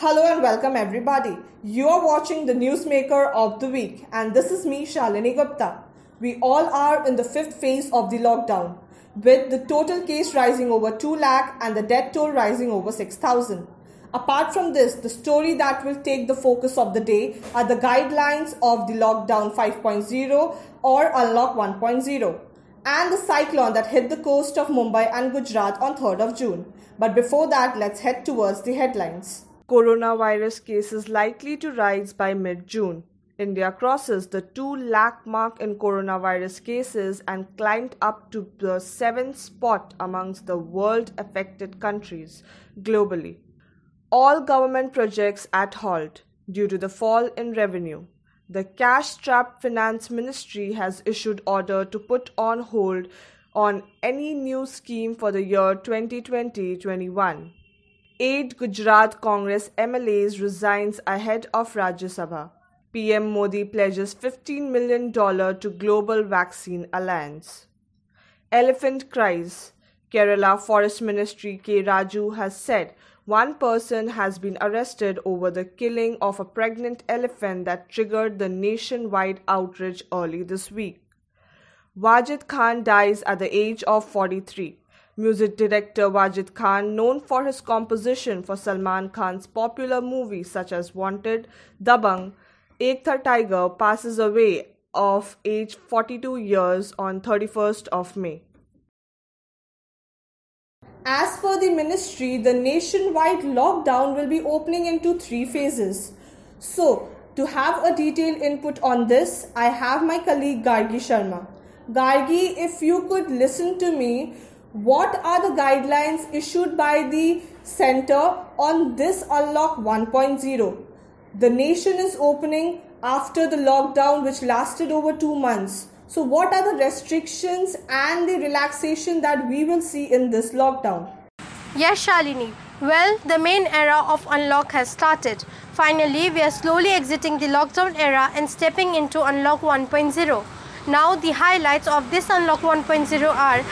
Hello and welcome everybody. You are watching the Newsmaker of the Week and this is me Shalini Gupta. We all are in the fifth phase of the lockdown with the total case rising over 2 lakh and the death toll rising over 6,000. Apart from this, the story that will take the focus of the day are the guidelines of the lockdown 5.0 or unlock 1.0 and the cyclone that hit the coast of Mumbai and Gujarat on 3rd of June. But before that, let's head towards the headlines. Coronavirus cases likely to rise by mid-June. India crosses the 2 lakh mark in coronavirus cases and climbed up to the 7th spot amongst the world-affected countries globally. All government projects at halt due to the fall in revenue. The cash-strapped Finance Ministry has issued order to put on hold on any new scheme for the year 2020-21. 8 Gujarat Congress MLAs resigns ahead of Rajya Sabha. PM Modi pledges $15 million to Global Vaccine Alliance. Elephant cries. Kerala Forest Ministry K. Raju has said one person has been arrested over the killing of a pregnant elephant that triggered the nationwide outrage early this week. Wajid Khan dies at the age of 43. Music director Wajid Khan, known for his composition for Salman Khan's popular movies such as Wanted, Dabangg, Ek Tha Tiger, passes away of age 42 years on 31st of May. As per the ministry, the nationwide lockdown will be opening into 3 phases. So, to have a detailed input on this, I have my colleague Gargi Sharma. Gargi, if you could listen to me, what are the guidelines issued by the center on this Unlock 1.0? The nation is opening after the lockdown which lasted over 2 months. So what are the restrictions and the relaxation that we will see in this lockdown? Yes, Shalini. Well, the main era of Unlock has started. Finally, we are slowly exiting the lockdown era and stepping into Unlock 1.0. Now, the highlights of this Unlock 1.0 are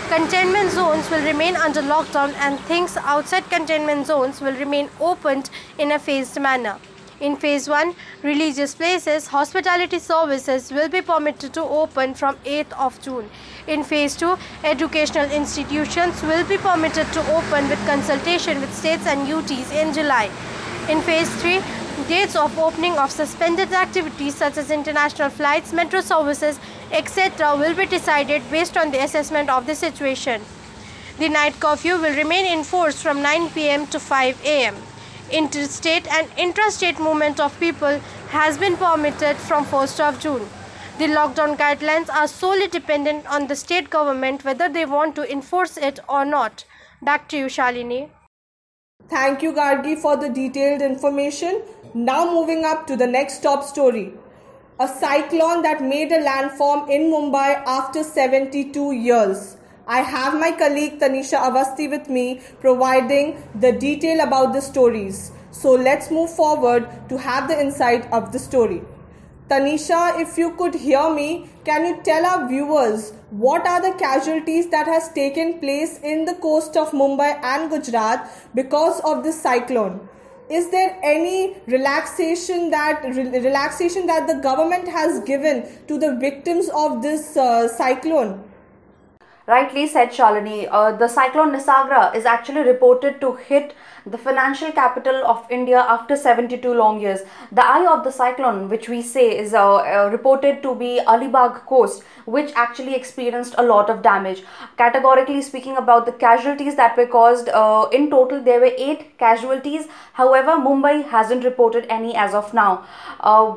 containment zones will remain under lockdown and things outside containment zones will remain opened in a phased manner. In Phase 1, religious places, hospitality services will be permitted to open from 8th of June. In Phase 2, educational institutions will be permitted to open with consultation with states and UTs in July. In Phase 3, dates of opening of suspended activities such as international flights, metro services, etc. will be decided based on the assessment of the situation. The night curfew will remain in force from 9 p.m. to 5 a.m. Interstate and intrastate movement of people has been permitted from 1st of June. The lockdown guidelines are solely dependent on the state government whether they want to enforce it or not. Back to you, Shalini. Thank you, Gargi, for the detailed information. Now moving up to the next top story. A cyclone that made a landfall in Mumbai after 72 years. I have my colleague Tanisha Avasthi with me providing the detail about the stories. So let's move forward to have the insight of the story. Tanisha, if you could hear me, can you tell our viewers what are the casualties that has taken place in the coast of Mumbai and Gujarat because of this cyclone? Is there any relaxation that the government has given to the victims of this cyclone? Rightly said, Shalini. The cyclone Nisagra is actually reported to hit the financial capital of India after 72 long years. The eye of the cyclone, which we say is reported to be Alibag coast, which actually experienced a lot of damage. Categorically speaking about the casualties that were caused, in total there were 8 casualties. However, Mumbai hasn't reported any as of now.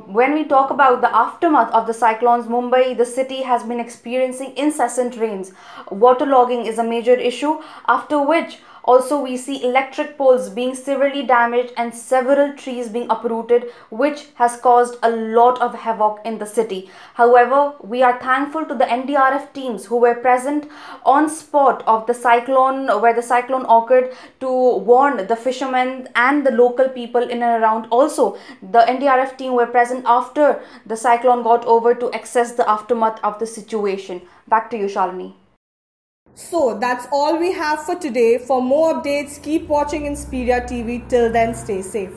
When we talk about the aftermath of the cyclones, Mumbai, the city has been experiencing incessant rains. Waterlogging is a major issue, after which also we see electric poles being severely damaged and several trees being uprooted, which has caused a lot of havoc in the city. However, we are thankful to the NDRF teams who were present on spot of the cyclone, where the cyclone occurred, to warn the fishermen and the local people in and around. Also, the NDRF team were present after the cyclone got over to assess the aftermath of the situation. Back to you, Shalini. So that's all we have for today. For more updates, keep watching Inspiria TV. Till then, stay safe.